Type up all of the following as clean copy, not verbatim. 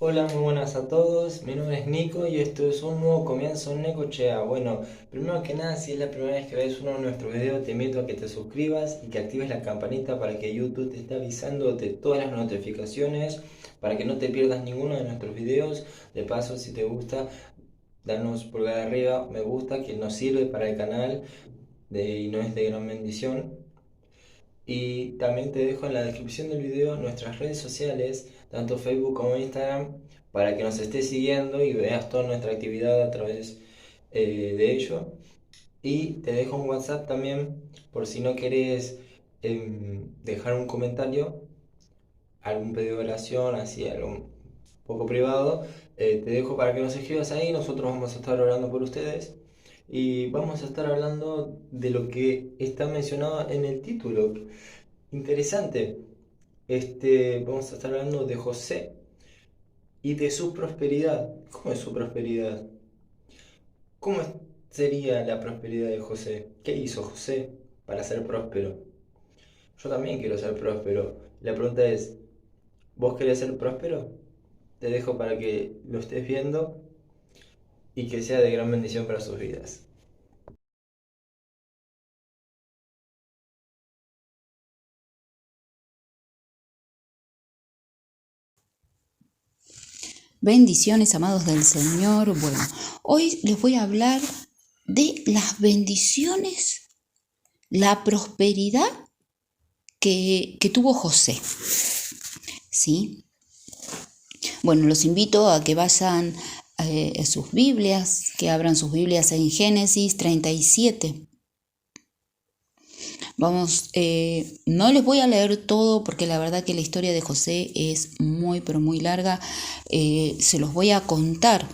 Hola, muy buenas a todos. Mi nombre es Nico y esto es un nuevo comienzo en Necochea. Bueno, primero que nada, si es la primera vez que ves uno de nuestros videos, te invito a que te suscribas y que actives la campanita para que YouTube te esté avisando de todas las notificaciones, para que no te pierdas ninguno de nuestros videos. De paso, si te gusta, danos pulgar arriba, me gusta, que nos sirve para el canal y no es de gran bendición. Y también te dejo en la descripción del video nuestras redes sociales, tanto Facebook como Instagram, para que nos estés siguiendo y veas toda nuestra actividad a través de ello. Y te dejo un WhatsApp también por si no querés dejar un comentario, algún pedido de oración, así algo poco privado. Te dejo para que nos escribas ahí, nosotros vamos a estar orando por ustedes. Y vamos a estar hablando de lo que está mencionado en el título. Interesante. Vamos a estar hablando de José y de su prosperidad. ¿Cómo es su prosperidad? ¿Cómo sería la prosperidad de José? ¿Qué hizo José para ser próspero? Yo también quiero ser próspero. La pregunta es, ¿vos querés ser próspero? Te dejo para que lo estés viendo y que sea de gran bendición para sus vidas. Bendiciones, amados del Señor. Bueno, hoy les voy a hablar de las bendiciones, la prosperidad que tuvo José. ¿Sí? Bueno, los invito a que vayan a sus Biblias, que abran sus Biblias en Génesis 37. Vamos, no les voy a leer todo porque la verdad que la historia de José es muy, pero muy larga. Se los voy a contar.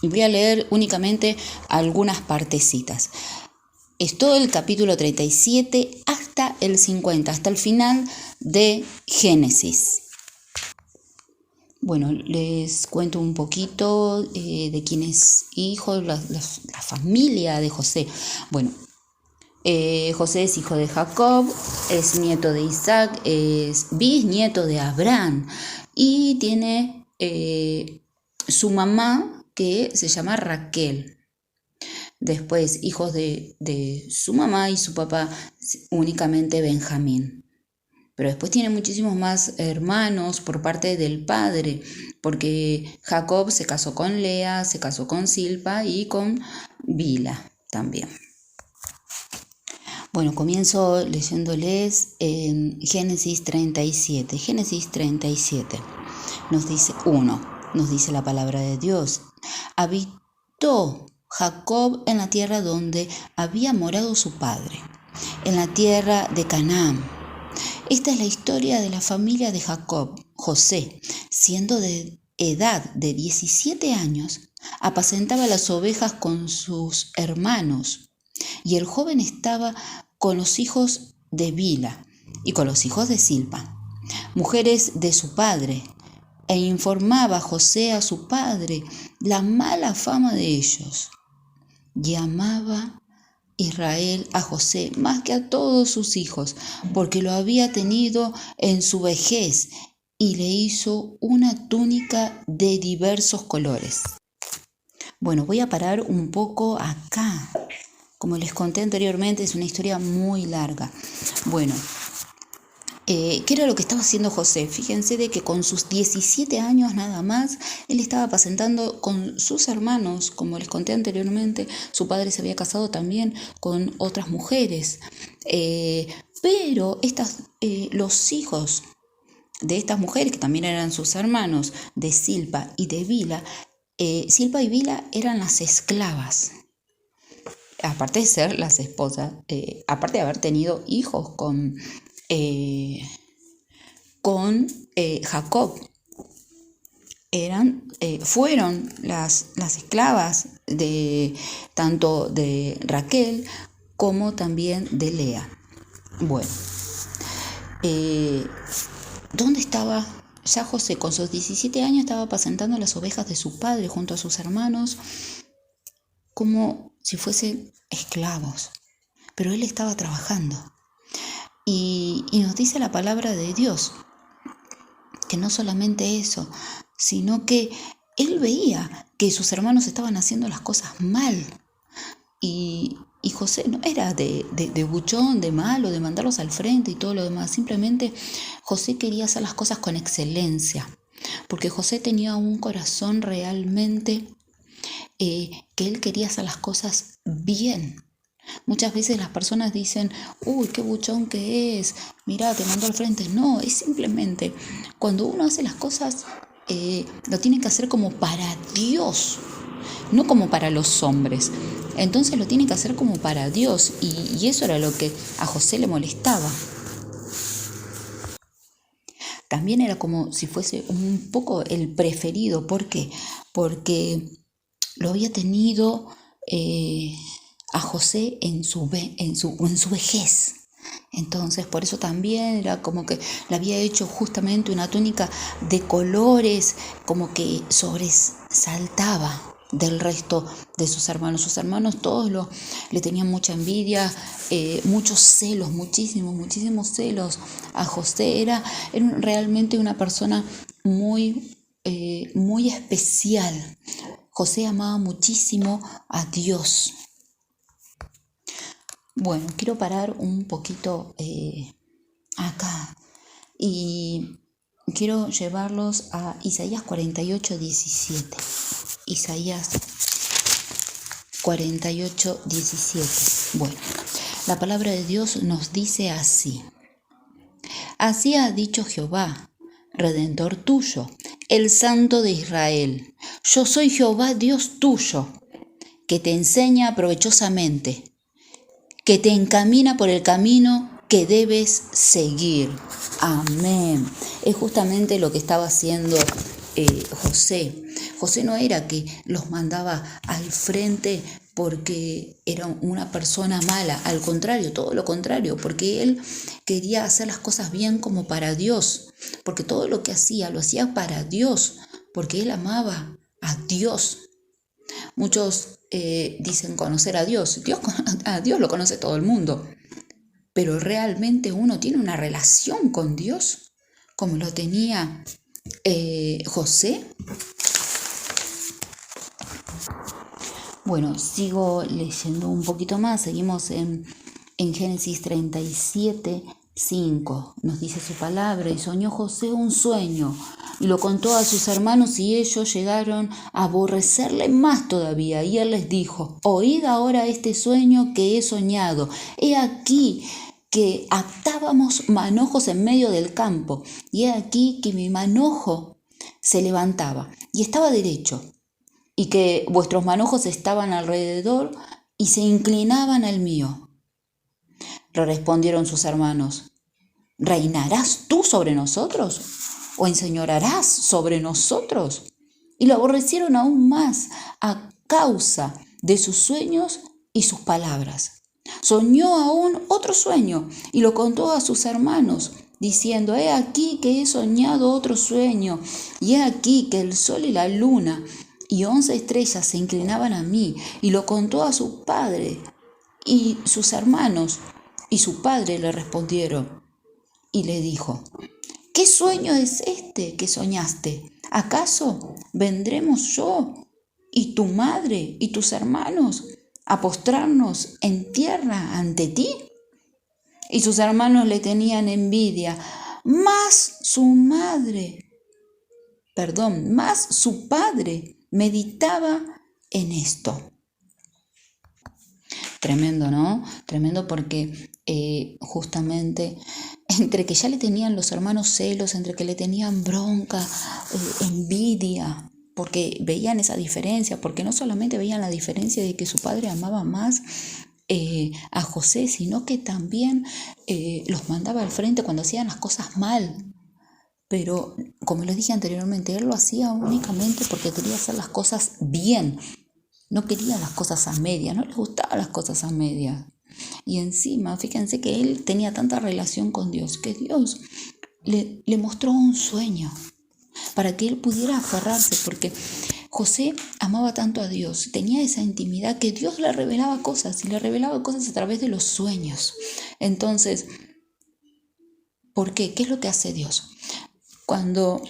Voy a leer únicamente algunas partecitas. Es todo el capítulo 37 hasta el 50, hasta el final de Génesis. Bueno, les cuento un poquito de quién es hijo, la familia de José. Bueno, José es hijo de Jacob, es nieto de Isaac, es bisnieto de Abraham y tiene su mamá que se llama Raquel. Después, hijos de su mamá y su papá, únicamente Benjamín. Pero después tiene muchísimos más hermanos por parte del padre, porque Jacob se casó con Lea, se casó con Silpa y con Bila también. Bueno, comienzo leyéndoles en Génesis 37. Génesis 37 nos dice nos dice la palabra de Dios. Habitó Jacob en la tierra donde había morado su padre, en la tierra de Canaán. Esta es la historia de la familia de Jacob. José, siendo de edad de 17 años, apacentaba las ovejas con sus hermanos, y el joven estaba con los hijos de Bila y con los hijos de Silpa, mujeres de su padre, e informaba José a su padre la mala fama de ellos. Y amaba Israel a José más que a todos sus hijos, porque lo había tenido en su vejez y le hizo una túnica de diversos colores. Bueno, voy a parar un poco acá. Como les conté anteriormente, es una historia muy larga. Bueno, ¿qué era lo que estaba haciendo José? Fíjense de que con sus 17 años nada más, él estaba apacentando con sus hermanos. Como les conté anteriormente, su padre se había casado también con otras mujeres. Pero los hijos de estas mujeres, que también eran sus hermanos, de Silpa y de Bila, Silpa y Bila eran las esclavas, aparte de ser las esposas, aparte de haber tenido hijos eh, con Jacob. Fueron las esclavas de tanto de Raquel como también de Lea. Bueno, ¿dónde estaba? Ya José con sus 17 años estaba apacentando las ovejas de su padre junto a sus hermanos como si fuesen esclavos, pero él estaba trabajando. Y nos dice la palabra de Dios, que no solamente eso, sino que él veía que sus hermanos estaban haciendo las cosas mal. Y José no era de buchón, de malo, de mandarlos al frente y todo lo demás. Simplemente José quería hacer las cosas con excelencia, porque José tenía un corazón realmente que él quería hacer las cosas bien. Muchas veces las personas dicen, uy, qué buchón que es, mirá, te mandó al frente. No, es simplemente cuando uno hace las cosas, lo tiene que hacer como para Dios, no como para los hombres. Entonces lo tiene que hacer como para Dios, y eso era lo que a José le molestaba. También era como si fuese un poco el preferido. ¿Por qué? Porque lo había tenido a José en su vejez. Entonces, por eso también era como que le había hecho justamente una túnica de colores, como que sobresaltaba del resto de sus hermanos. Sus hermanos todos le tenían mucha envidia, muchos celos, muchísimos celos a José. Era realmente una persona muy especial. José amaba muchísimo a Dios. Bueno, quiero parar un poquito acá y quiero llevarlos a Isaías 48:17. Isaías 48:17. Bueno, la palabra de Dios nos dice así: Así ha dicho Jehová, Redentor tuyo, el Santo de Israel. Yo soy Jehová Dios tuyo, que te enseña provechosamente, que te encamina por el camino que debes seguir. Amén. Es justamente lo que estaba haciendo José. José no era que los mandaba al frente porque era una persona mala, al contrario, todo lo contrario, porque él quería hacer las cosas bien como para Dios, porque todo lo que hacía, lo hacía para Dios, porque él amaba a Dios. Muchos dicen conocer a Dios. A Dios lo conoce todo el mundo, pero realmente uno tiene una relación con Dios como lo tenía José. Bueno, sigo leyendo un poquito más. Seguimos en Génesis 37:5. Nos dice su palabra: y soñó José un sueño, y lo contó a sus hermanos, y ellos llegaron a aborrecerle más todavía. Y él les dijo: oíd ahora este sueño que he soñado. He aquí que atábamos manojos en medio del campo, y he aquí que mi manojo se levantaba y estaba derecho, y que vuestros manojos estaban alrededor y se inclinaban al mío. Le respondieron sus hermanos: ¿reinarás tú sobre nosotros? ¿O enseñorearás sobre nosotros? Y lo aborrecieron aún más a causa de sus sueños y sus palabras. Soñó aún otro sueño y lo contó a sus hermanos, diciendo: he aquí que he soñado otro sueño, y he aquí que el sol y la luna y 11 estrellas se inclinaban a mí. Y lo contó a su padre y sus hermanos, y su padre le respondieron y le dijo: ¿qué sueño es este que soñaste? ¿Acaso vendremos yo y tu madre y tus hermanos a postrarnos en tierra ante ti? Y sus hermanos le tenían envidia, más su padre meditaba en esto. Tremendo, ¿no? Tremendo, porque justamente entre que ya le tenían los hermanos celos, entre que le tenían bronca, envidia, porque veían esa diferencia, porque no solamente veían la diferencia de que su padre amaba más a José, sino que también los mandaba al frente cuando hacían las cosas mal. Pero, como les dije anteriormente, él lo hacía únicamente porque quería hacer las cosas bien. No quería las cosas a medias, no le gustaban las cosas a medias. Y encima, fíjense que él tenía tanta relación con Dios, que Dios le mostró un sueño para que él pudiera aferrarse, porque José amaba tanto a Dios, tenía esa intimidad que Dios le revelaba cosas, y le revelaba cosas a través de los sueños. Entonces, ¿por qué? ¿Qué es lo que hace Dios? Cuando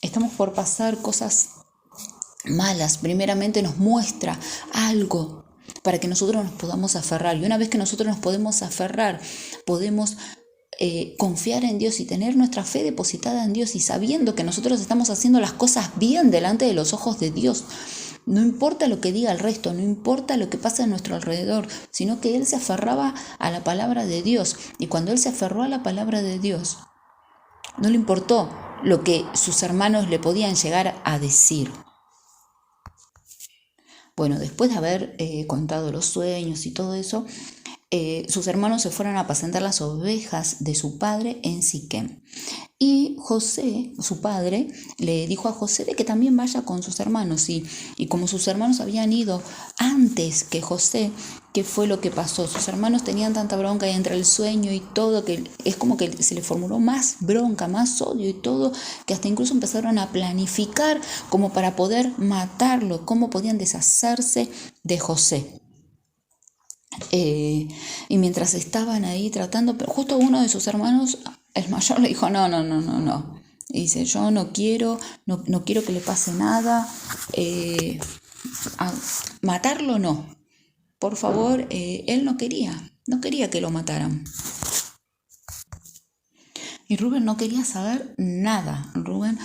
estamos por pasar cosas malas, primeramente nos muestra algo para que nosotros nos podamos aferrar. Y una vez que nosotros nos podemos aferrar, podemos confiar en Dios y tener nuestra fe depositada en Dios y sabiendo que nosotros estamos haciendo las cosas bien delante de los ojos de Dios. No importa lo que diga el resto, no importa lo que pasa a nuestro alrededor, sino que él se aferraba a la palabra de Dios. Y cuando él se aferró a la palabra de Dios, no le importó lo que sus hermanos le podían llegar a decir. Bueno, después de haber contado los sueños y todo eso, sus hermanos se fueron a apacentar las ovejas de su padre en Siquem. Y José, su padre, le dijo a José de que también vaya con sus hermanos. Y como sus hermanos habían ido antes que José, ¿qué fue lo que pasó? Sus hermanos tenían tanta bronca y entre el sueño y todo, que es como que se le formuló más bronca, más odio y todo, que hasta incluso empezaron a planificar como para poder matarlo, cómo podían deshacerse de José. Y mientras estaban ahí tratando, pero justo uno de sus hermanos, el mayor, le dijo, no. Y dice, yo no quiero que le pase nada, matarlo no. Por favor, él no quería que lo mataran. Y Rubén no quería saber nada. Rubén,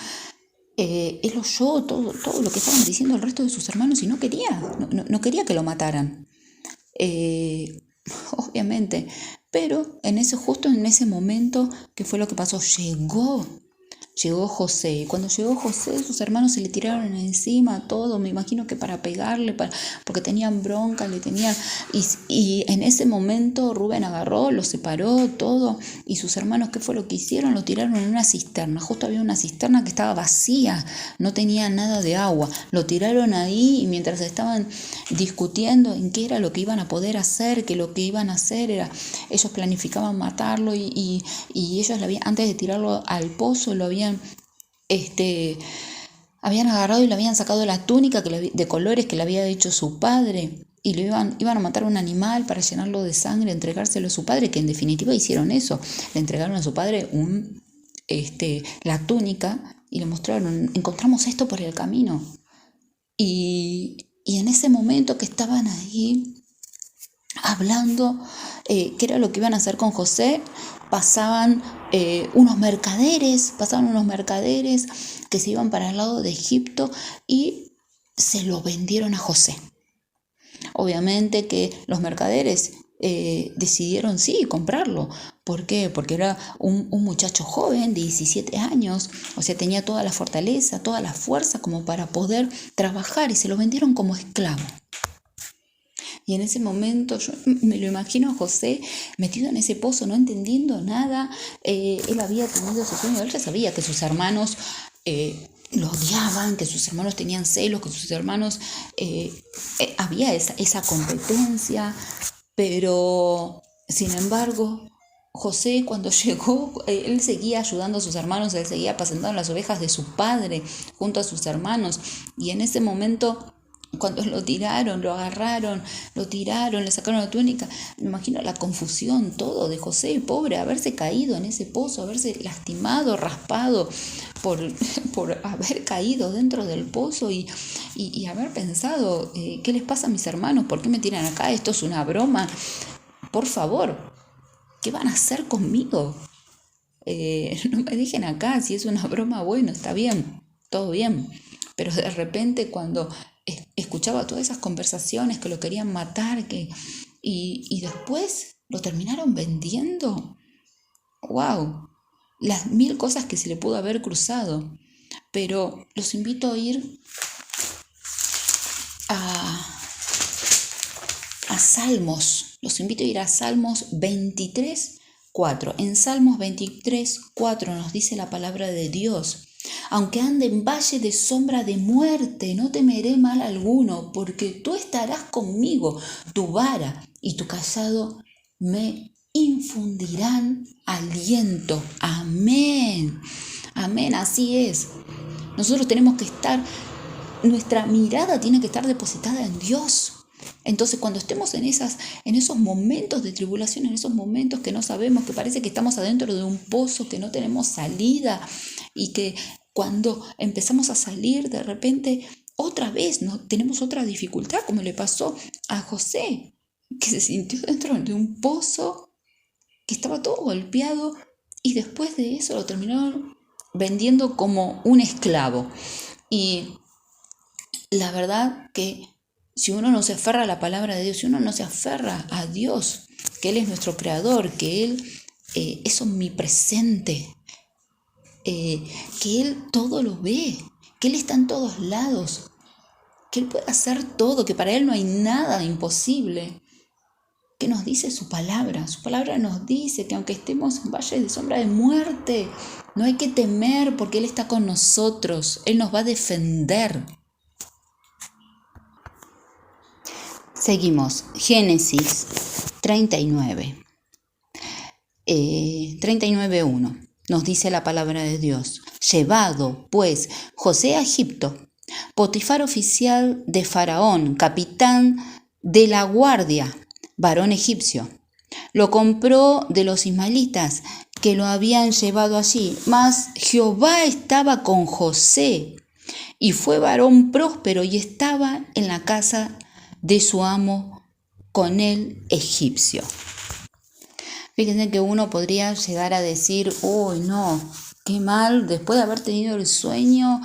él oyó todo lo que estaban diciendo el resto de sus hermanos y no quería que lo mataran. Obviamente, pero justo en ese momento, ¿qué fue lo que pasó? Llegó José, y cuando llegó José, sus hermanos se le tiraron encima todo, me imagino que para pegarle, porque tenían bronca, y en ese momento Rubén agarró, lo separó todo, y sus hermanos, ¿qué fue lo que hicieron? Lo tiraron en una cisterna, justo había una cisterna que estaba vacía, no tenía nada de agua, lo tiraron ahí, y mientras estaban discutiendo en qué era lo que iban a poder hacer, que lo que iban a hacer era, ellos planificaban matarlo, y ellos antes de tirarlo al pozo, habían agarrado y le habían sacado la túnica de colores que le había hecho su padre y iban a matar a un animal para llenarlo de sangre, entregárselo a su padre, que en definitiva hicieron eso, le entregaron a su padre la túnica y le mostraron, encontramos esto por el camino. Y en ese momento que estaban ahí hablando qué era lo que iban a hacer con José, pasaban unos mercaderes que se iban para el lado de Egipto y se lo vendieron a José. Obviamente que los mercaderes decidieron comprarlo. ¿Por qué? Porque era un muchacho joven de 17 años, o sea, tenía toda la fortaleza, toda la fuerza como para poder trabajar y se lo vendieron como esclavo. Y en ese momento yo me lo imagino a José metido en ese pozo, no entendiendo nada. Él había tenido ese sueño, él ya sabía que sus hermanos lo odiaban, que sus hermanos tenían celos, que sus hermanos había esa competencia, pero sin embargo José cuando llegó, él seguía ayudando a sus hermanos, él seguía apacentando las ovejas de su padre junto a sus hermanos, y en ese momento cuando lo tiraron, lo agarraron, lo tiraron, le sacaron la túnica, me imagino la confusión todo de José, pobre, haberse caído en ese pozo, haberse lastimado, raspado por haber caído dentro del pozo y haber pensado, ¿qué les pasa a mis hermanos? ¿Por qué me tiran acá? ¿Esto es una broma? Por favor, ¿qué van a hacer conmigo? No me dejen acá, si es una broma, bueno, está bien, todo bien. Pero de repente cuando escuchaba todas esas conversaciones que lo querían matar y después lo terminaron vendiendo, ¡wow! Las 1000 cosas que se le pudo haber cruzado. Pero los invito a ir a Salmos. Los invito a ir a Salmos 23:4. En Salmos 23:4 nos dice la palabra de Dios: aunque ande en valle de sombra de muerte, no temeré mal alguno, porque tú estarás conmigo, tu vara y tu cayado me infundirán aliento. Amén. Amén, así es. Nosotros tenemos que nuestra mirada tiene que estar depositada en Dios. Entonces cuando estemos en esos momentos de tribulación, en esos momentos que no sabemos, que parece que estamos adentro de un pozo, que no tenemos salida y que cuando empezamos a salir, de repente otra vez tenemos otra dificultad, como le pasó a José, que se sintió dentro de un pozo, que estaba todo golpeado, y después de eso lo terminaron vendiendo como un esclavo. Y la verdad que si uno no se aferra a la palabra de Dios, si uno no se aferra a Dios, que Él es nuestro creador, que Él es omnipresente, que Él todo lo ve, que Él está en todos lados, que Él puede hacer todo, que para Él no hay nada imposible, que nos dice su palabra nos dice que aunque estemos en valle de sombra de muerte, no hay que temer porque Él está con nosotros, Él nos va a defender. Seguimos, Génesis 39, 39:1. Nos dice la palabra de Dios: llevado pues José a Egipto, Potifar, oficial de Faraón, capitán de la guardia, varón egipcio, lo compró de los ismaelitas que lo habían llevado allí. Mas Jehová estaba con José, y fue varón próspero, y estaba en la casa de su amo con el egipcio. Fíjense que uno podría llegar a decir: uy, no, qué mal, después de haber tenido el sueño,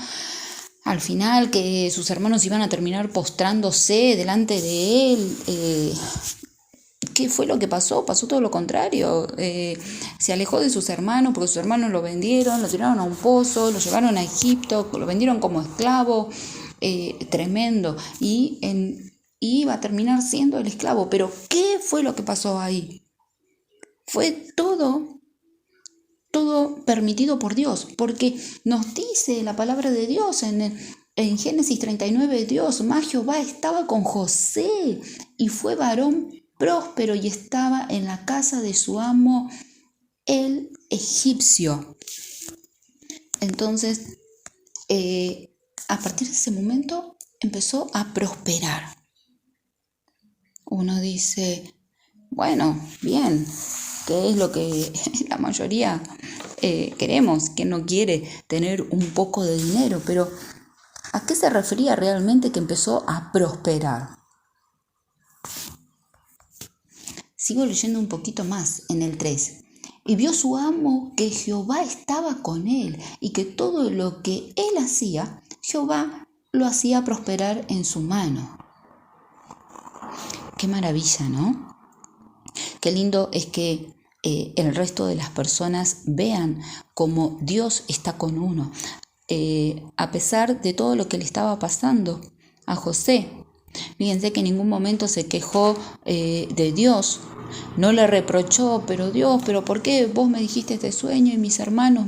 al final que sus hermanos iban a terminar postrándose delante de él. ¿Qué fue lo que pasó? Pasó todo lo contrario. Se alejó de sus hermanos porque sus hermanos lo vendieron, lo tiraron a un pozo, lo llevaron a Egipto, lo vendieron como esclavo. Tremendo. Y iba a terminar siendo el esclavo. Pero ¿qué fue lo que pasó ahí? Fue todo permitido por Dios, porque nos dice la palabra de Dios en Génesis 39, Dios: mas Jehová estaba con José, y fue varón próspero, y estaba en la casa de su amo el egipcio. Entonces, a partir de ese momento empezó a prosperar. Uno dice: bueno, bien, ¿qué es lo que la mayoría queremos? ¿Quién no quiere tener un poco de dinero? Pero ¿a qué se refería realmente que empezó a prosperar? Sigo leyendo un poquito más en el 3. Y vio su amo que Jehová estaba con él, y que todo lo que él hacía, Jehová lo hacía prosperar en su mano. Qué maravilla, ¿no? Qué lindo es que el resto de las personas vean cómo Dios está con uno. A pesar de todo lo que le estaba pasando a José. Fíjense que en ningún momento se quejó de Dios. No le reprochó: pero Dios, ¿pero por qué vos me dijiste este sueño y mis hermanos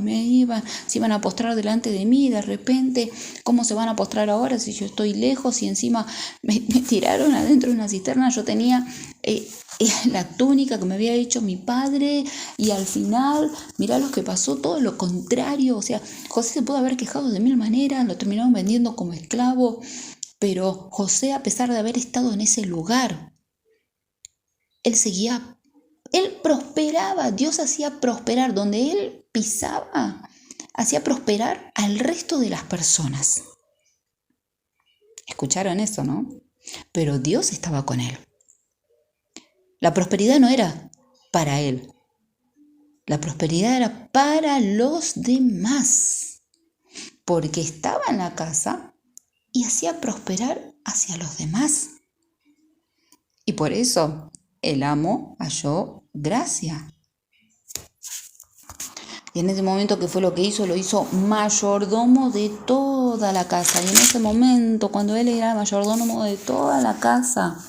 se iban a postrar delante de mí? De repente, ¿cómo se van a postrar ahora si yo estoy lejos y encima me tiraron adentro de una cisterna? Yo tenía la túnica que me había hecho mi padre, y al final, mirá lo que pasó, todo lo contrario. O sea, José se pudo haber quejado de mil maneras, lo terminaron vendiendo como esclavo, pero José, a pesar de haber estado en ese lugar, él prosperaba. Dios hacía prosperar donde él pisaba, hacía prosperar al resto de las personas. ¿Escucharon eso, no? Pero Dios estaba con él. La prosperidad no era para él, la prosperidad era para los demás, porque estaba en la casa y hacía prosperar hacia los demás. Y por eso el amo halló gracia. Y en ese momento, ¿qué fue lo que hizo? Lo hizo mayordomo de toda la casa. Y en ese momento, cuando él era mayordomo de toda la casa,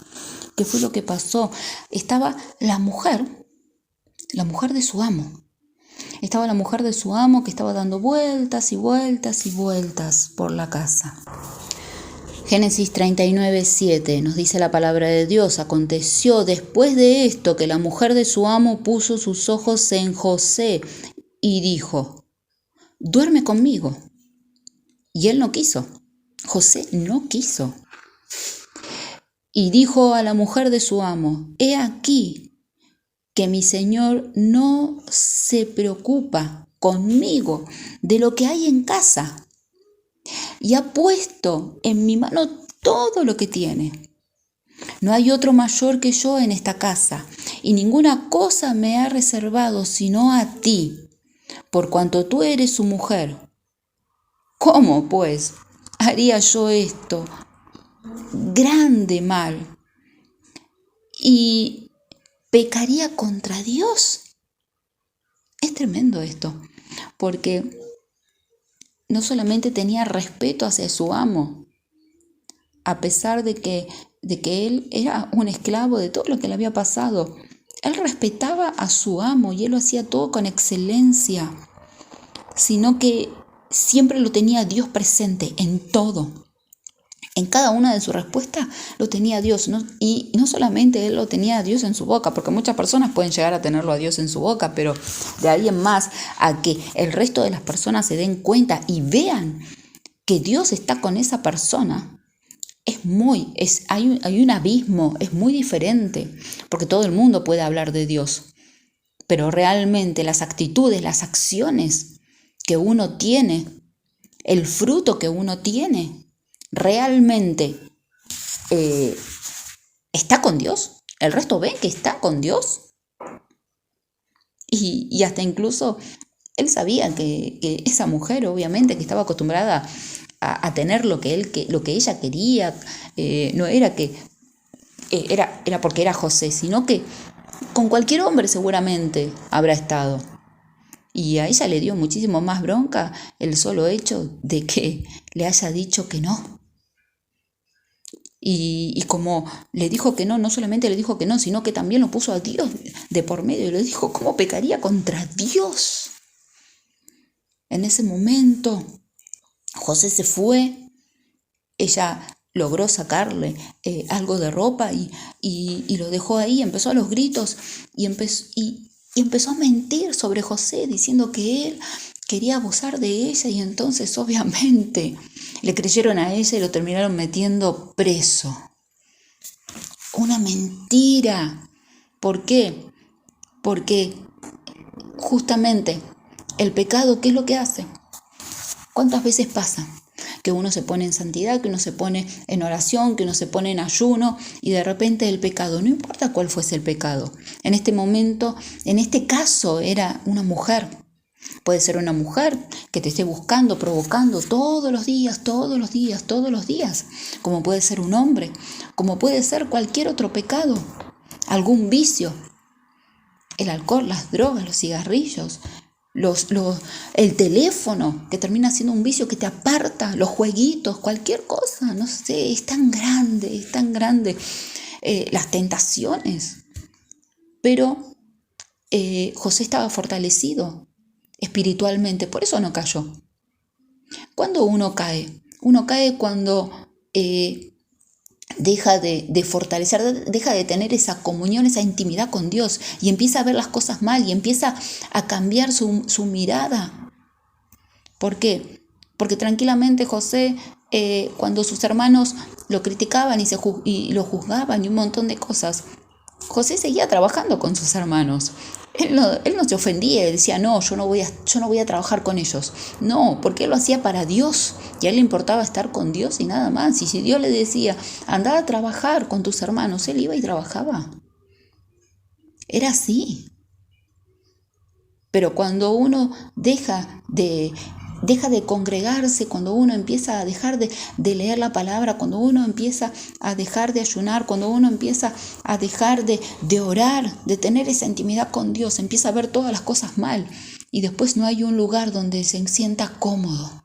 ¿qué fue lo que pasó? Estaba la mujer de su amo. Estaba la mujer de su amo que estaba dando vueltas y vueltas y vueltas por la casa. Génesis 39:7 nos dice la palabra de Dios: aconteció después de esto que la mujer de su amo puso sus ojos en José y dijo: duerme conmigo. Y él no quiso. José no quiso. Y dijo a la mujer de su amo: he aquí que mi señor no se preocupa conmigo de lo que hay en casa, y ha puesto en mi mano todo lo que tiene. No hay otro mayor que yo en esta casa, y ninguna cosa me ha reservado sino a ti, por cuanto tú eres su mujer. ¿Cómo, pues, haría yo esto grande mal y pecaría contra Dios? Es tremendo esto, porque no solamente tenía respeto hacia su amo, a pesar de que él era un esclavo de todo lo que le había pasado. Él respetaba a su amo y él lo hacía todo con excelencia, sino que siempre lo tenía Dios presente en todo. En cada una de sus respuestas lo tenía Dios, ¿no? Y no solamente él lo tenía a Dios en su boca, porque muchas personas pueden llegar a tenerlo a Dios en su boca, pero de ahí en más a que el resto de las personas se den cuenta y vean que Dios está con esa persona, hay un abismo, es muy diferente, porque todo el mundo puede hablar de Dios, pero realmente las actitudes, las acciones que uno tiene, el fruto que uno tiene, realmente está con Dios. El resto ve que está con Dios. Y hasta incluso él sabía que esa mujer, obviamente, que estaba acostumbrada a tener lo que ella quería, no era que era porque era José, sino que con cualquier hombre seguramente habrá estado. Y a ella le dio muchísimo más bronca el solo hecho de que le haya dicho que no. Y como le dijo que no, no solamente le dijo que no, sino que también lo puso a Dios de por medio y le dijo, ¿cómo pecaría contra Dios? En ese momento, José se fue, ella logró sacarle algo de ropa y lo dejó ahí, empezó a los gritos y empezó a mentir sobre José, diciendo que él quería abusar de ella y entonces obviamente le creyeron a ella y lo terminaron metiendo preso. Una mentira. ¿Por qué? Porque justamente el pecado, ¿qué es lo que hace? ¿Cuántas veces pasa? Que uno se pone en santidad, que uno se pone en oración, que uno se pone en ayuno y de repente el pecado, no importa cuál fuese el pecado. En este momento, en este caso era una mujer. Puede ser una mujer que te esté buscando, provocando todos los días, todos los días, todos los días. Como puede ser un hombre, como puede ser cualquier otro pecado, algún vicio. El alcohol, las drogas, los cigarrillos, el teléfono, que termina siendo un vicio que te aparta, los jueguitos, cualquier cosa, no sé, es tan grande, las tentaciones. Pero José estaba fortalecido espiritualmente, por eso no cayó. ¿Cuándo uno cae? Uno cae cuando deja de fortalecer, deja de tener esa comunión, esa intimidad con Dios y empieza a ver las cosas mal y empieza a cambiar su mirada. ¿Por qué? Porque tranquilamente José, cuando sus hermanos lo criticaban y lo juzgaban y un montón de cosas, José seguía trabajando con sus hermanos. Él no se ofendía y decía, no, yo no voy a trabajar con ellos. No, porque él lo hacía para Dios y a él le importaba estar con Dios y nada más. Y si Dios le decía, anda a trabajar con tus hermanos, él iba y trabajaba. Era así. Pero cuando uno deja de congregarse, cuando uno empieza a dejar de leer la palabra, cuando uno empieza a dejar de ayunar, cuando uno empieza a dejar de orar, de tener esa intimidad con Dios, empieza a ver todas las cosas mal y después no hay un lugar donde se sienta cómodo.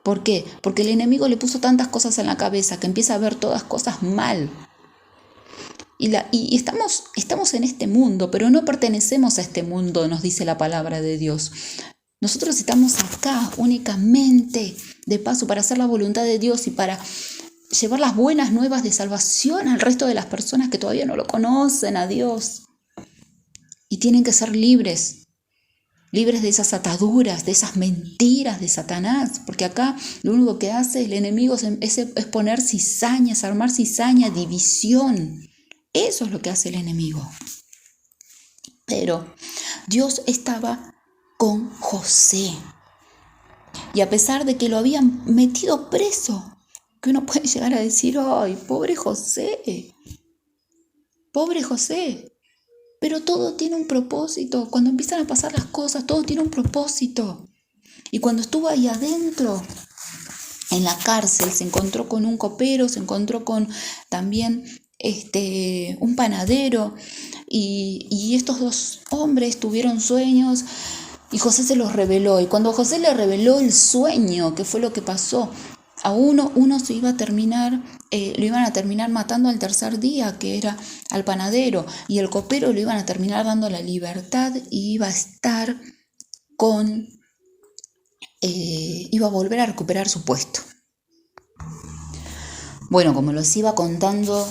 ¿Por qué? Porque el enemigo le puso tantas cosas en la cabeza que empieza a ver todas cosas mal. Y estamos en este mundo, pero no pertenecemos a este mundo, nos dice la palabra de Dios. Nosotros estamos acá únicamente de paso para hacer la voluntad de Dios y para llevar las buenas nuevas de salvación al resto de las personas que todavía no lo conocen a Dios. Y tienen que ser libres de esas ataduras, de esas mentiras de Satanás, porque acá lo único que hace el enemigo es poner cizaña, es armar cizaña, división. Eso es lo que hace el enemigo. Pero Dios estaba con José. Y a pesar de que lo habían metido preso, que uno puede llegar a decir, ¡ay, pobre José! ¡Pobre José! Pero todo tiene un propósito. Cuando empiezan a pasar las cosas, todo tiene un propósito. Y cuando estuvo ahí adentro, en la cárcel, se encontró con un copero, se encontró con también un panadero. Y estos dos hombres tuvieron sueños y José se los reveló. Y cuando José le reveló el sueño, que fue lo que pasó, a uno se iba a terminar, lo iban a terminar matando al tercer día, que era al panadero, y el copero lo iban a terminar dando la libertad y iba a estar iba a volver a recuperar su puesto. Bueno, como los iba contando,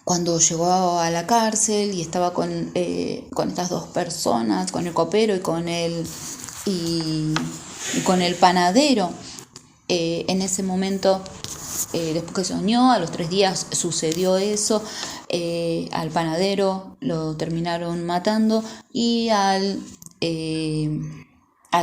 cuando llegó a la cárcel y estaba con estas dos personas, con el copero y con el panadero, en ese momento, después que soñó, a los 3 días sucedió eso, al panadero lo terminaron matando y al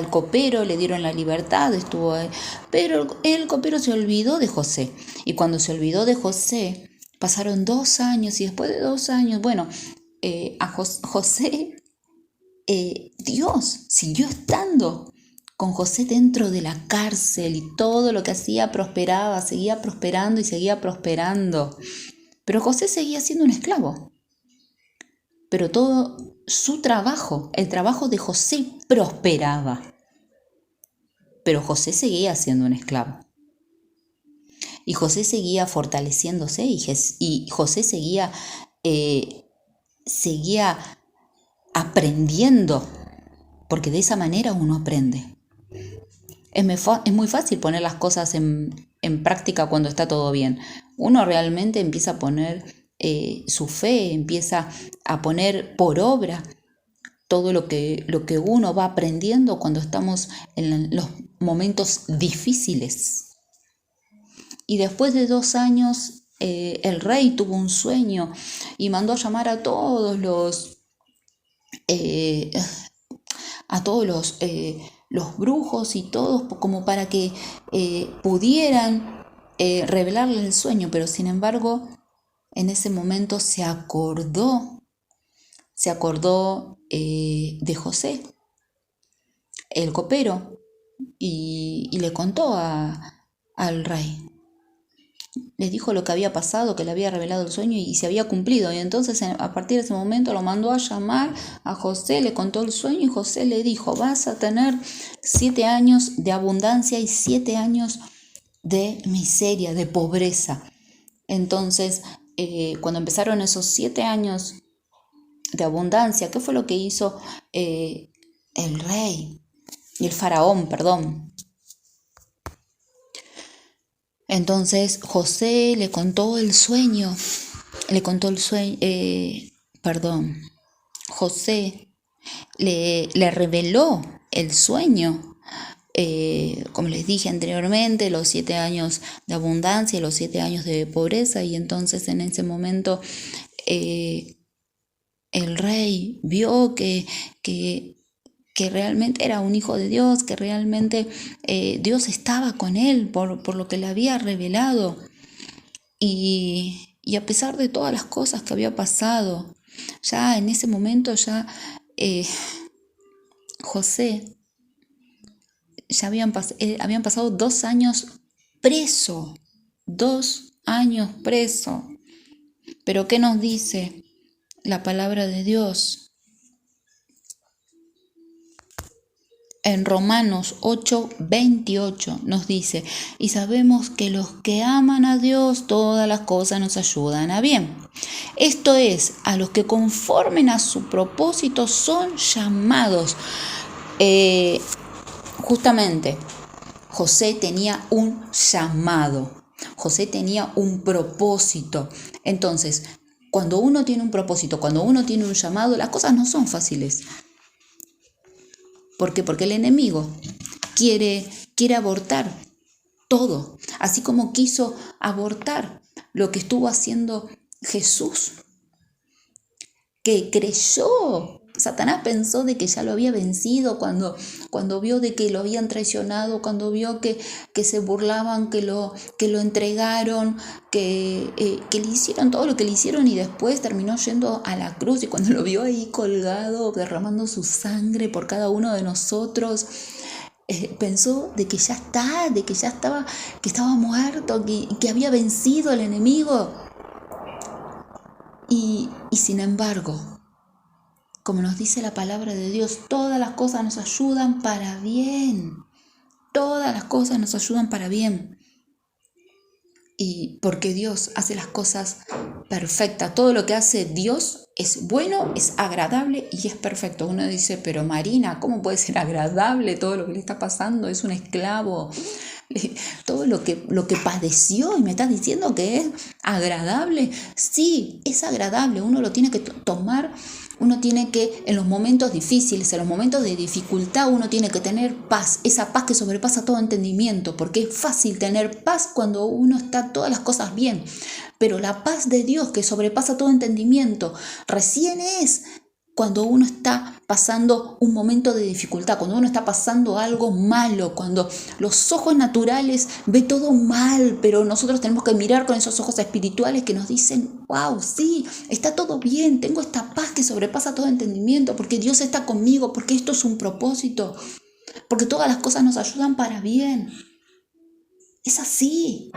copero le dieron la libertad, estuvo ahí, pero el copero se olvidó de José, y cuando se olvidó de José, pasaron 2 años, y después de 2 años, a José, Dios siguió estando con José dentro de la cárcel, y todo lo que hacía prosperaba, seguía prosperando y seguía prosperando. Pero José seguía siendo un esclavo. Pero todo su trabajo, el trabajo de José, prosperaba. Pero José seguía siendo un esclavo. Y José seguía fortaleciéndose, y José seguía aprendiendo, porque de esa manera uno aprende. Es muy fácil poner las cosas en práctica cuando está todo bien. Uno realmente empieza a poner su fe, empieza a poner por obra todo lo que uno va aprendiendo cuando estamos en los momentos difíciles. Y después de 2 años, el rey tuvo un sueño y mandó a llamar a todos los brujos y todos, como para que pudieran revelarle el sueño. Pero sin embargo, en ese momento se acordó de José, el copero, y le contó al rey. Les dijo lo que había pasado, que le había revelado el sueño y se había cumplido. Y entonces, a partir de ese momento, lo mandó a llamar a José, le contó el sueño, y José le dijo: vas a tener 7 años de abundancia y 7 años de miseria, de pobreza. Entonces, cuando empezaron esos 7 años de abundancia, ¿qué fue lo que hizo el faraón? Entonces José le contó el sueño, José le reveló el sueño, como les dije anteriormente, los 7 años de abundancia y los 7 años de pobreza. Y entonces en ese momento el rey vio que realmente era un hijo de Dios, que realmente Dios estaba con él por lo que le había revelado. Y a pesar de todas las cosas que había pasado, ya en ese momento José, ya habían pasado 2 años preso, 2 años preso. Pero ¿qué nos dice la palabra de Dios? En Romanos 8:28 nos dice: y sabemos que los que aman a Dios, todas las cosas nos ayudan a bien. Esto es, a los que conformen a su propósito son llamados. Justamente, José tenía un llamado, José tenía un propósito. Entonces, cuando uno tiene un propósito, cuando uno tiene un llamado, las cosas no son fáciles. ¿Por qué? Porque el enemigo quiere abortar todo, así como quiso abortar lo que estuvo haciendo Jesús, que creyó Satanás pensó de que ya lo había vencido cuando vio de que lo habían traicionado, cuando vio que se burlaban, que lo entregaron, que le hicieron todo lo que le hicieron y después terminó yendo a la cruz. Y cuando lo vio ahí colgado, derramando su sangre por cada uno de nosotros, pensó de que ya está, de que ya estaba, que estaba muerto, que había vencido al enemigo. Y sin embargo, como nos dice la palabra de Dios, todas las cosas nos ayudan para bien. Todas las cosas nos ayudan para bien. Y porque Dios hace las cosas perfectas. Todo lo que hace Dios es bueno, es agradable y es perfecto. Uno dice, pero Marina, ¿cómo puede ser agradable todo lo que le está pasando? Es un esclavo. Todo lo que padeció y me estás diciendo que es agradable. Sí, es agradable. Uno lo tiene que tomar. Uno tiene que, en los momentos difíciles, en los momentos de dificultad, uno tiene que tener paz, esa paz que sobrepasa todo entendimiento, porque es fácil tener paz cuando uno está todas las cosas bien, pero la paz de Dios que sobrepasa todo entendimiento recién es cuando uno está pasando un momento de dificultad, cuando uno está pasando algo malo, cuando los ojos naturales ven todo mal, pero nosotros tenemos que mirar con esos ojos espirituales que nos dicen, wow, sí, está todo bien, tengo esta paz que sobrepasa todo entendimiento, porque Dios está conmigo, porque esto es un propósito, porque todas las cosas nos ayudan para bien. Es así.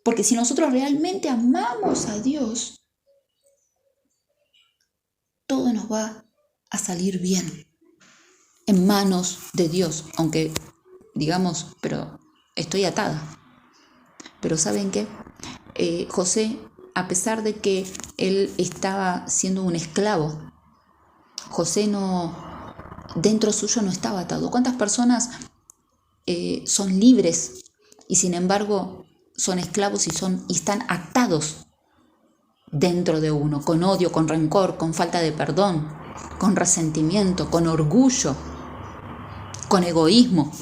Porque si nosotros realmente amamos a Dios, todo nos va a salir bien en manos de Dios, aunque digamos, pero estoy atada. Pero ¿saben qué? José, a pesar de que él estaba siendo un esclavo, José dentro suyo no estaba atado. ¿Cuántas personas son libres y sin embargo son esclavos y están atados dentro de uno, con odio, con rencor, con falta de perdón, con resentimiento, con orgullo, con egoísmo?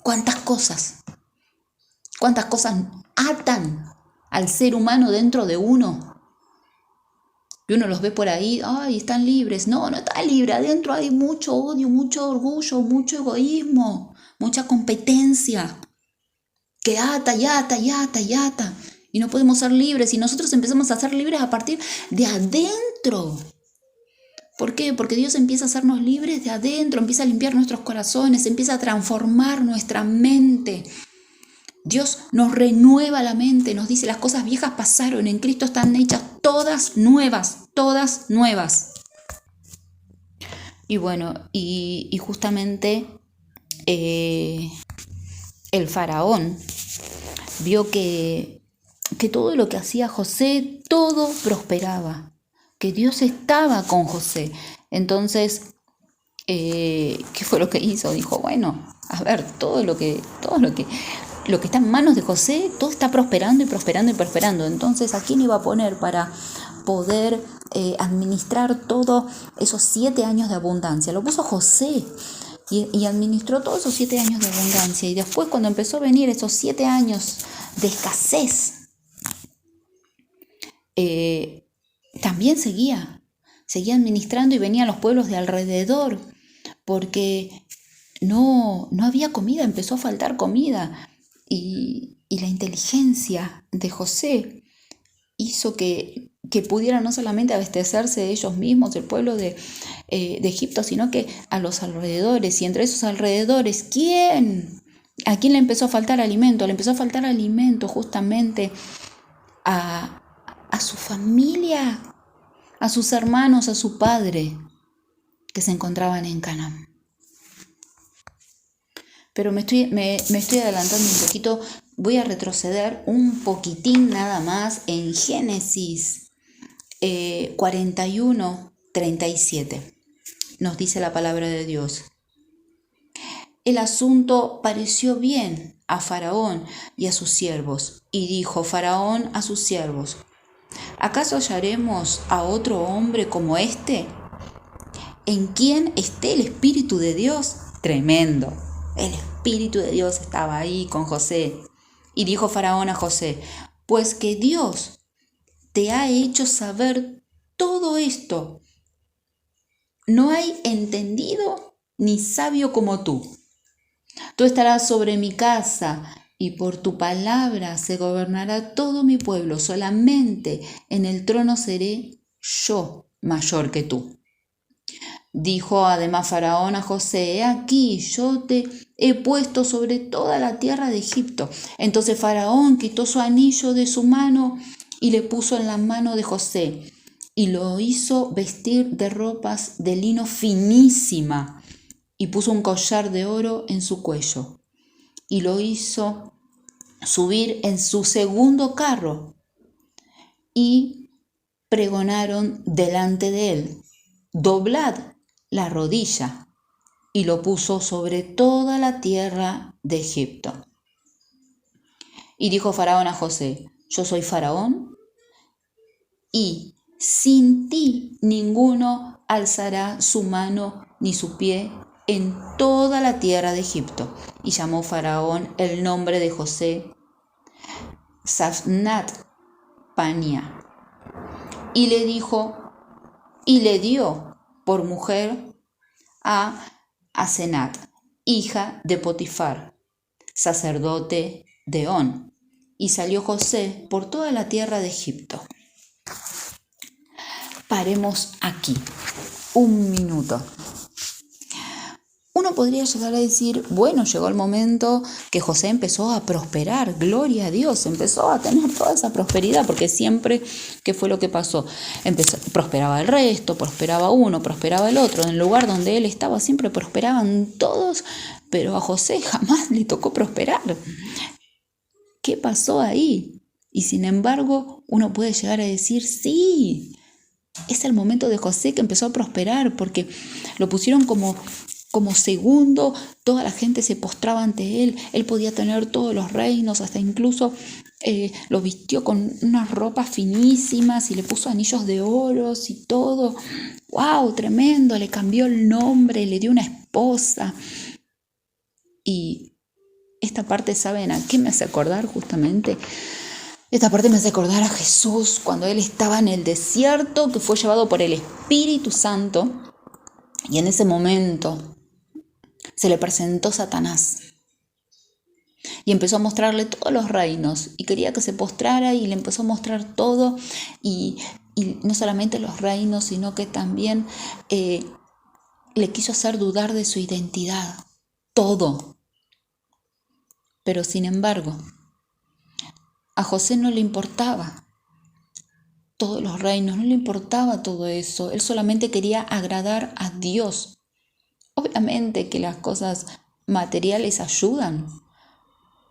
¿Cuántas cosas atan al ser humano dentro de uno? Y uno los ve por ahí, ay, están libres. No, no está libre, adentro hay mucho odio, mucho orgullo, mucho egoísmo, mucha competencia, que ata y ata y ata y ata. Y no podemos ser libres, y nosotros empezamos a ser libres a partir de adentro. ¿Por qué? Porque Dios empieza a hacernos libres de adentro, empieza a limpiar nuestros corazones, empieza a transformar nuestra mente. Dios nos renueva la mente, nos dice, las cosas viejas pasaron, en Cristo están hechas todas nuevas, todas nuevas. Y bueno, y justamente el faraón vio que todo lo que hacía José, todo prosperaba, que Dios estaba con José. Entonces, ¿qué fue lo que hizo? Dijo, bueno, a ver, todo lo que está en manos de José, todo está prosperando y prosperando y prosperando. Entonces, ¿a quién iba a poner para poder administrar todos esos 7 años de abundancia? Lo puso José y administró todos esos 7 años de abundancia. Y después, cuando empezó a venir esos 7 años de escasez, también seguía administrando y venían los pueblos de alrededor, porque no había comida, empezó a faltar comida. Y la inteligencia de José hizo que pudieran no solamente abastecerse de ellos mismos, del pueblo de Egipto, sino que a los alrededores. Y entre esos alrededores, ¿a quién le empezó a faltar alimento? Le empezó a faltar alimento justamente a su familia, a sus hermanos, a su padre, que se encontraban en Canaán. Pero me estoy adelantando un poquito, voy a retroceder un poquitín nada más en Génesis 41, 37. Nos dice la palabra de Dios. El asunto pareció bien a Faraón y a sus siervos, y dijo Faraón a sus siervos, ¿acaso hallaremos a otro hombre como este, en quien esté el Espíritu de Dios? Tremendo. El Espíritu de Dios estaba ahí con José. Y dijo Faraón a José, pues que Dios te ha hecho saber todo esto. No hay entendido ni sabio como tú. Tú estarás sobre mi casa y por tu palabra se gobernará todo mi pueblo. Solamente en el trono seré yo mayor que tú. Dijo además Faraón a José: he aquí, yo te he puesto sobre toda la tierra de Egipto. Entonces Faraón quitó su anillo de su mano y le puso en la mano de José, y lo hizo vestir de ropas de lino finísima, y puso un collar de oro en su cuello, y lo hizo subir en su segundo carro, y pregonaron delante de él: doblad la rodilla, y lo puso sobre toda la tierra de Egipto. Y dijo Faraón a José: yo soy Faraón, y sin ti ninguno alzará su mano ni su pie en toda la tierra de Egipto. Y llamó Faraón el nombre de José Safnat Pania, y le dio por mujer a Asenat, hija de Potifar, sacerdote de On. Y salió José por toda la tierra de Egipto. Paremos aquí un minuto. Uno podría llegar a decir, bueno, llegó el momento que José empezó a prosperar, gloria a Dios, empezó a tener toda esa prosperidad, porque siempre, ¿qué fue lo que pasó? Prosperaba el resto, prosperaba uno, prosperaba el otro, en el lugar donde él estaba siempre prosperaban todos, pero a José jamás le tocó prosperar. ¿Qué pasó ahí? Y sin embargo, uno puede llegar a decir, sí, es el momento de José que empezó a prosperar, porque lo pusieron como segundo, toda la gente se postraba ante él podía tener todos los reinos, hasta incluso lo vistió con unas ropas finísimas y le puso anillos de oro y todo. ¡Wow! Tremendo, le cambió el nombre, le dio una esposa. Y esta parte, ¿saben a qué me hace acordar justamente? Esta parte me hace acordar a Jesús cuando él estaba en el desierto, que fue llevado por el Espíritu Santo, y en ese momento se le presentó Satanás y empezó a mostrarle todos los reinos y quería que se postrara y le empezó a mostrar todo y no solamente los reinos, sino que también le quiso hacer dudar de su identidad, todo. Pero sin embargo, a José no le importaba todos los reinos, no le importaba todo eso, él solamente quería agradar a Dios. Obviamente que las cosas materiales ayudan,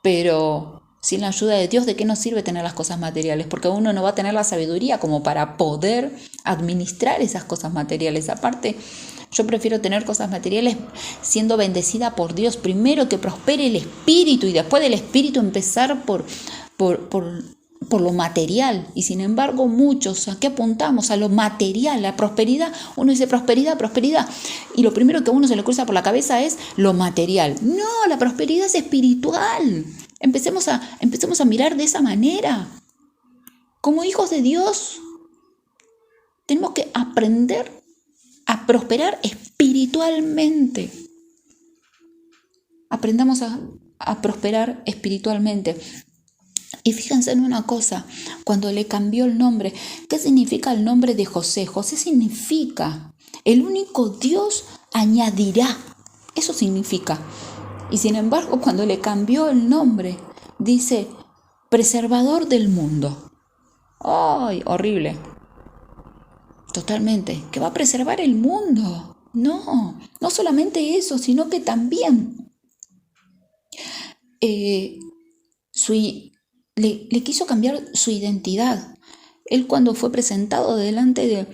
pero sin la ayuda de Dios, ¿de qué nos sirve tener las cosas materiales? Porque uno no va a tener la sabiduría como para poder administrar esas cosas materiales. Aparte, yo prefiero tener cosas materiales siendo bendecida por Dios. Primero que prospere el espíritu y después del espíritu empezar por lo material. Y sin embargo muchos, ¿a qué apuntamos? A lo material, la prosperidad. Uno dice prosperidad, y lo primero que a uno se le cruza por la cabeza es lo material. No, la prosperidad es espiritual. Empecemos a mirar de esa manera. Como hijos de Dios tenemos que aprender a prosperar espiritualmente. Aprendamos a prosperar espiritualmente. Y fíjense en una cosa, cuando le cambió el nombre, ¿qué significa el nombre de José? José significa, el único Dios añadirá, eso significa. Y sin embargo, cuando le cambió el nombre, dice, preservador del mundo. ¡Ay, horrible! Totalmente, que va a preservar el mundo. No solamente eso, sino que también le quiso cambiar su identidad. Él cuando fue presentado delante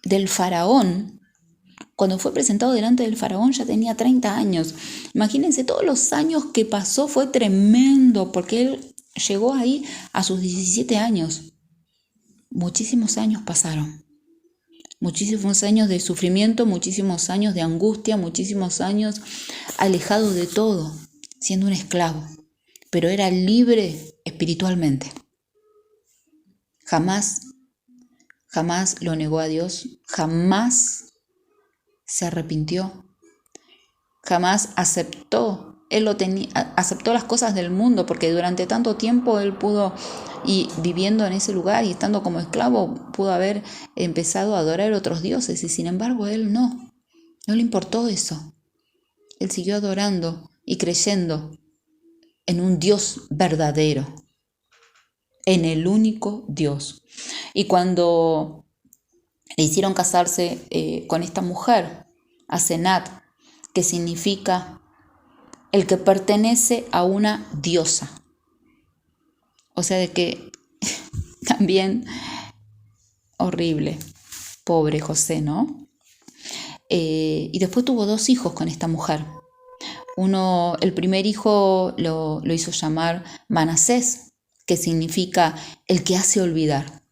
del faraón, ya tenía 30 años. Imagínense todos los años que pasó, fue tremendo, porque él llegó ahí a sus 17 años. Muchísimos años pasaron. Muchísimos años de sufrimiento, muchísimos años de angustia, muchísimos años alejado de todo, siendo un esclavo. Pero era libre espiritualmente. Jamás jamás lo negó a Dios, jamás se arrepintió, jamás aceptó. Él aceptó las cosas del mundo porque durante tanto tiempo él pudo, y viviendo en ese lugar y estando como esclavo, pudo haber empezado a adorar otros dioses y sin embargo él no le importó eso. Él siguió adorando y creyendo en un Dios verdadero, en el único Dios. Y cuando le hicieron casarse con esta mujer, Asenat, que significa el que pertenece a una diosa. O sea, de que también horrible, pobre José, ¿no? Y después tuvo 2 hijos con esta mujer. El primer hijo lo hizo llamar Manasés, que significa el que hace olvidar.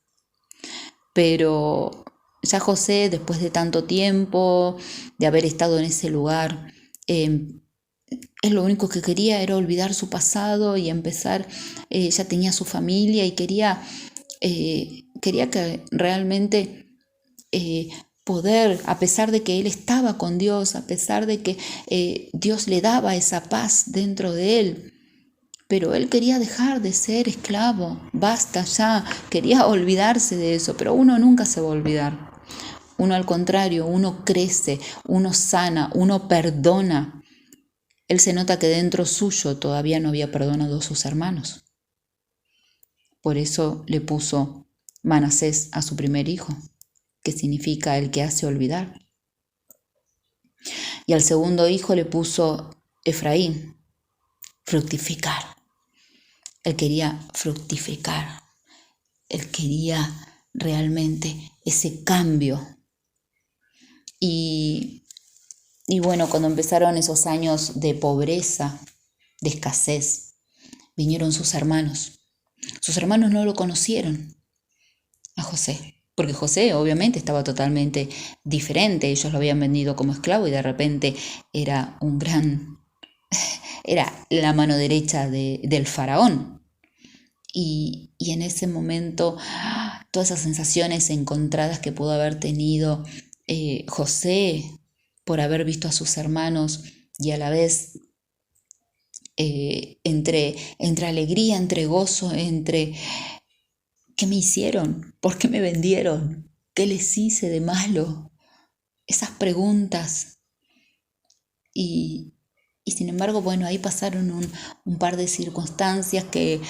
Pero ya José, después de tanto tiempo, de haber estado en ese lugar, él lo único que quería era olvidar su pasado y empezar, ya tenía su familia y quería que realmente poder, a pesar de que él estaba con Dios, a pesar de que Dios le daba esa paz dentro de él, pero él quería dejar de ser esclavo, basta ya, quería olvidarse de eso, pero uno nunca se va a olvidar. Uno al contrario, uno crece, uno sana, uno perdona. Él se nota que dentro suyo todavía no había perdonado a sus hermanos. Por eso le puso Manasés a su primer hijo, que significa el que hace olvidar. Y al segundo hijo le puso Efraín, fructificar. Él quería fructificar. Él quería realmente ese cambio. Y bueno, cuando empezaron esos años de pobreza, de escasez, vinieron sus hermanos. Sus hermanos no lo conocieron a José, porque José obviamente estaba totalmente diferente. Ellos lo habían vendido como esclavo y de repente era era la mano derecha del faraón. Y en ese momento, todas esas sensaciones encontradas que pudo haber tenido José por haber visto a sus hermanos y a la vez entre alegría, entre gozo, entre ¿qué me hicieron? ¿Por qué me vendieron? ¿Qué les hice de malo? Esas preguntas. Y sin embargo, bueno, ahí pasaron un par de circunstancias que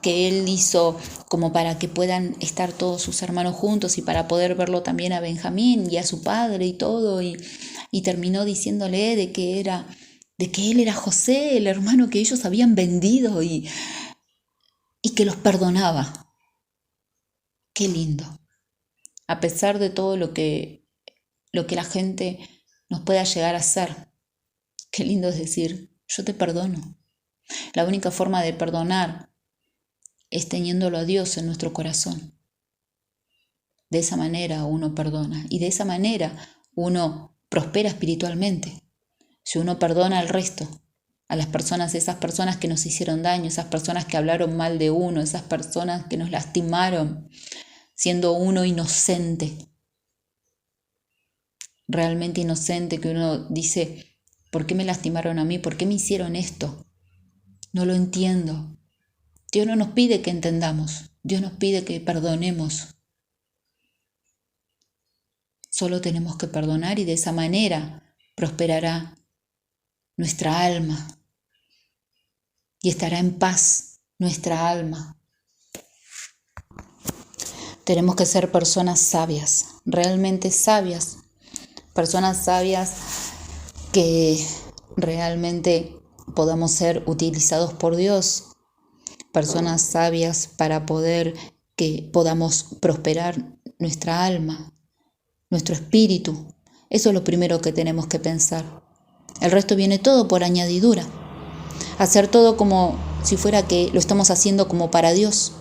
él hizo como para que puedan estar todos sus hermanos juntos y para poder verlo también a Benjamín y a su padre y todo, y terminó diciéndole de que él era José, el hermano que ellos habían vendido y que los perdonaba. Qué lindo. A pesar de todo lo que la gente nos pueda llegar a hacer, qué lindo es decir, yo te perdono. La única forma de perdonar es teniéndolo a Dios en nuestro corazón. De esa manera uno perdona y de esa manera uno prospera espiritualmente. Si uno perdona al resto, a las personas, esas personas que nos hicieron daño, esas personas que hablaron mal de uno, esas personas que nos lastimaron, siendo uno inocente, realmente inocente, que uno dice, ¿por qué me lastimaron a mí? ¿Por qué me hicieron esto? No lo entiendo. Dios no nos pide que entendamos, Dios nos pide que perdonemos. Solo tenemos que perdonar y de esa manera prosperará nuestra alma y estará en paz nuestra alma. Tenemos que ser personas sabias, realmente sabias, personas sabias que realmente podamos ser utilizados por Dios, personas sabias para que podamos prosperar nuestra alma, nuestro espíritu. Eso es lo primero que tenemos que pensar. El resto viene todo por añadidura. Hacer todo como si fuera que lo estamos haciendo como para Dios.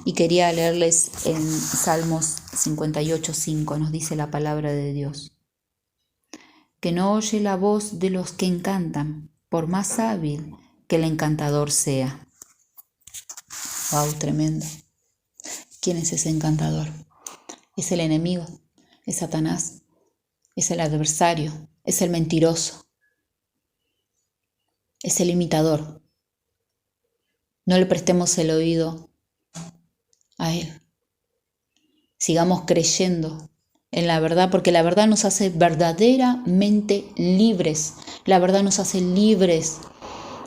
Y quería leerles en Salmos 58:5, nos dice la palabra de Dios. Que no oye la voz de los que encantan, por más hábil que el encantador sea. Wow, tremendo. ¿Quién es ese encantador? Es el enemigo, es Satanás, es el adversario, es el mentiroso, es el imitador. No le prestemos el oído a él. Sigamos creyendo en la verdad, porque la verdad nos hace verdaderamente libres. La verdad nos hace libres.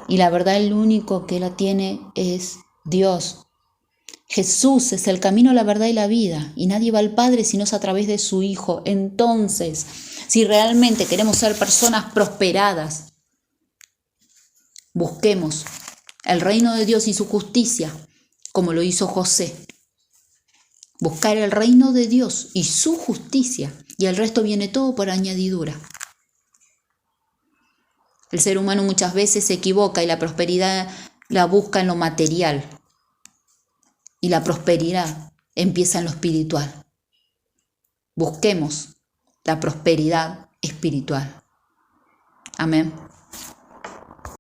Y la verdad, el único que la tiene es Dios. Jesús es el camino, la verdad y la vida. Y nadie va al Padre si no es a través de su Hijo. Entonces, si realmente queremos ser personas prosperadas, busquemos el reino de Dios y su justicia, como lo hizo José. Buscar el reino de Dios y su justicia, y el resto viene todo por añadidura. El ser humano muchas veces se equivoca y la prosperidad la busca en lo material. Y la prosperidad empieza en lo espiritual. Busquemos la prosperidad espiritual. Amén.